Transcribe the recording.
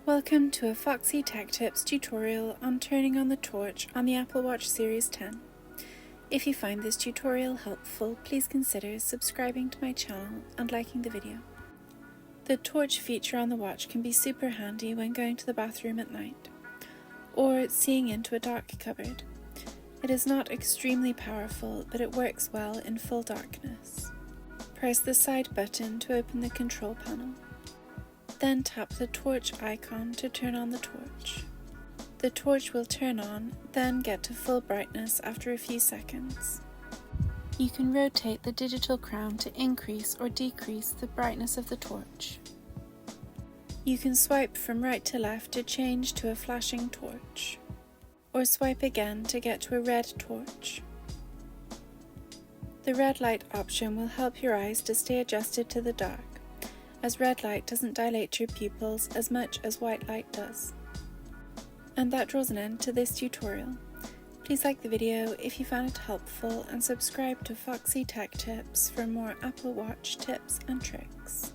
Welcome to a Foxy Tech Tips tutorial on turning on the torch on the Apple Watch Series 10. If you find this tutorial helpful, please consider subscribing to my channel and liking the video. The torch feature on the watch can be super handy when going to the bathroom at night, or seeing into a dark cupboard. It is not extremely powerful, but it works well in full darkness. Press the side button to open the control panel. Then tap the torch icon to turn on the torch. The torch will turn on, then get to full brightness after a few seconds. You can rotate the digital crown to increase or decrease the brightness of the torch. You can swipe from right to left to change to a flashing torch, or swipe again to get to a red torch. The red light option will help your eyes to stay adjusted to the dark, as red light doesn't dilate your pupils as much as white light does. And that draws an end to this tutorial. Please like the video if you found it helpful and subscribe to Foxy Tech Tips for more Apple Watch tips and tricks.